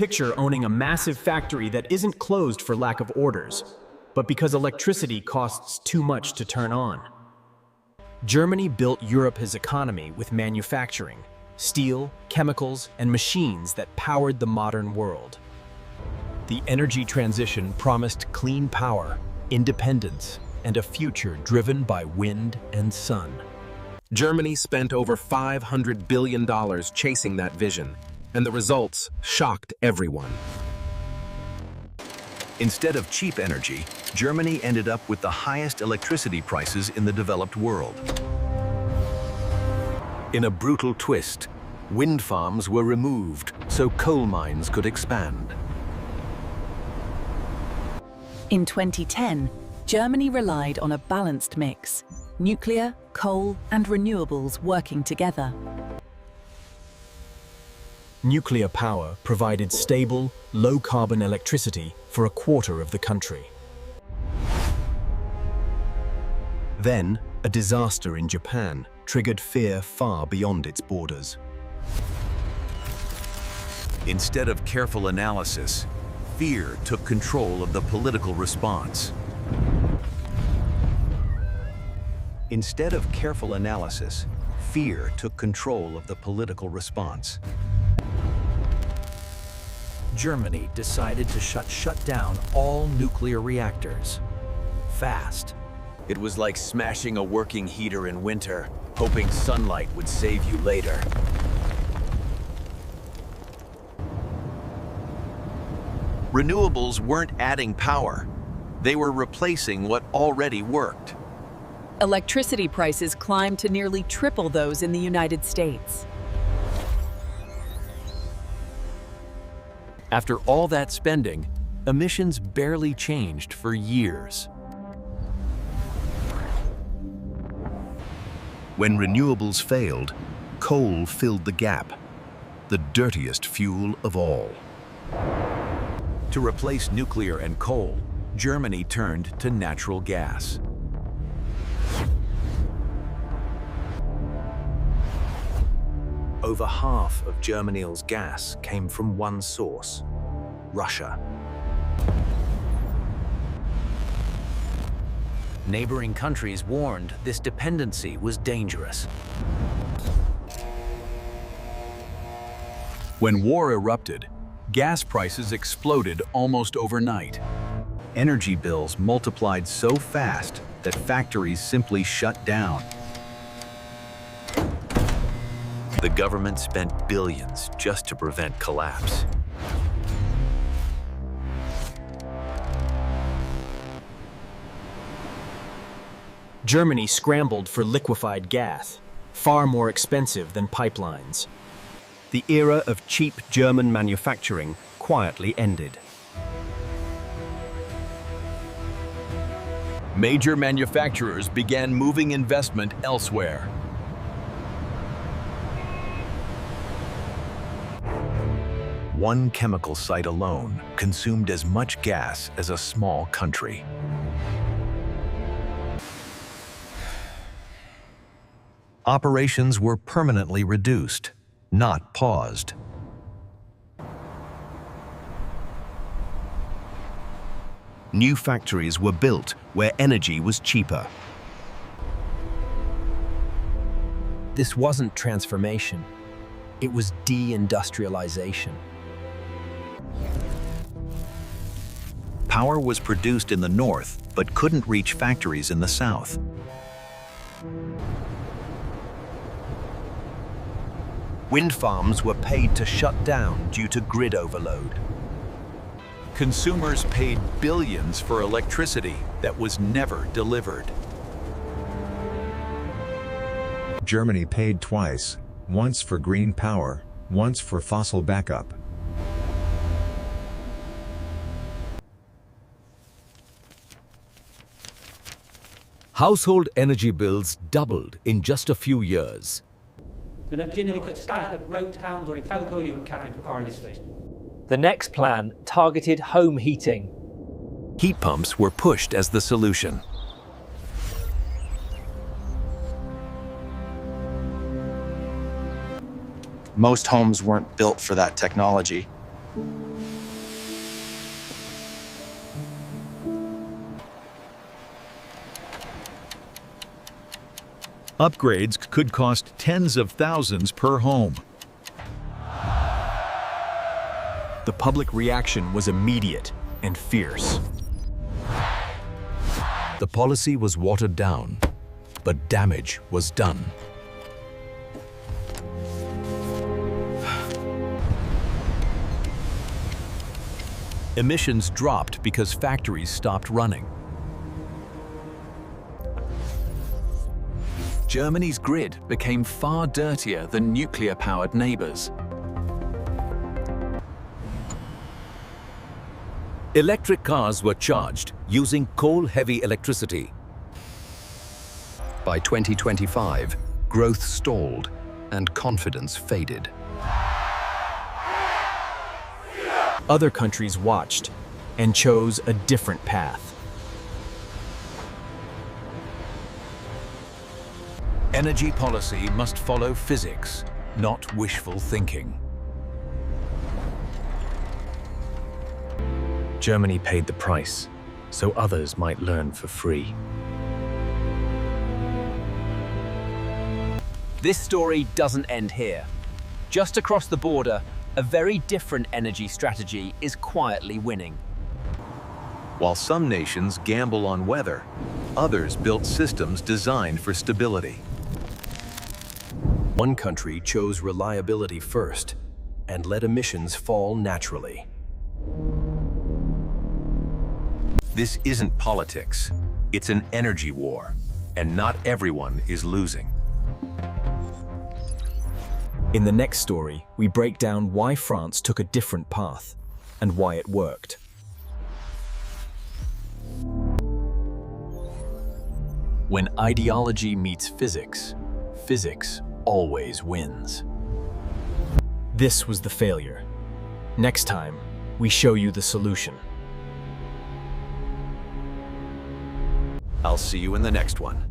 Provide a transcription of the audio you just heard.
Picture owning a massive factory that isn't closed for lack of orders, but because electricity costs too much to turn on. Germany built Europe's economy with manufacturing, steel, chemicals, and machines that powered the modern world. The energy transition promised clean power, independence, and a future driven by wind and sun. Germany spent over $500 billion chasing that vision, and the results shocked everyone. Instead of cheap energy, Germany ended up with the highest electricity prices in the developed world. In a brutal twist, wind farms were removed so coal mines could expand. In 2010, Germany relied on a balanced mix: nuclear, coal, and renewables working together. Nuclear power provided stable, low-carbon electricity for a quarter of the country. Then, a disaster in Japan triggered fear far beyond its borders. Instead of careful analysis, fear took control of the political response. Instead of careful analysis, fear took control of the political response. Germany decided to shut down all nuclear reactors. Fast. It was like smashing a working heater in winter, hoping sunlight would save you later. Renewables weren't adding power. They were replacing what already worked. Electricity prices climbed to nearly triple those in the United States. After all that spending, emissions barely changed for years. When renewables failed, coal filled the gap, the dirtiest fuel of all. To replace nuclear and coal, Germany turned to natural gas. Over half of Germany's gas came from one source: Russia. Neighboring countries warned this dependency was dangerous. When war erupted, gas prices exploded almost overnight. Energy bills multiplied so fast that factories simply shut down. The government spent billions just to prevent collapse. Germany scrambled for liquefied gas, far more expensive than pipelines. The era of cheap German manufacturing quietly ended. Major manufacturers began moving investment elsewhere. One chemical site alone consumed as much gas as a small country. Operations were permanently reduced, not paused. New factories were built where energy was cheaper. This wasn't transformation. It was deindustrialization. Power was produced in the north, but couldn't reach factories in the south. Wind farms were paid to shut down due to grid overload. Consumers paid billions for electricity that was never delivered. Germany paid twice, once for green power, once for fossil backup. Household energy bills doubled in just a few years. The next plan targeted home heating. Heat pumps were pushed as the solution. Most homes weren't built for that technology. Upgrades could cost tens of thousands per home. The public reaction was immediate and fierce. The policy was watered down, but damage was done. Emissions dropped because factories stopped running. Germany's grid became far dirtier than nuclear-powered neighbors. Electric cars were charged using coal-heavy electricity. By 2025, growth stalled and confidence faded. Other countries watched and chose a different path. Energy policy must follow physics, not wishful thinking. Germany paid the price, so others might learn for free. This story doesn't end here. Just across the border, a very different energy strategy is quietly winning. While some nations gamble on weather, others built systems designed for stability. One country chose reliability first and let emissions fall naturally. This isn't politics, it's an energy war, and not everyone is losing. In the next story, we break down why France took a different path and why it worked. When ideology meets physics, physics always wins. This was the failure. Next time, we show you the solution. I'll see you in the next one.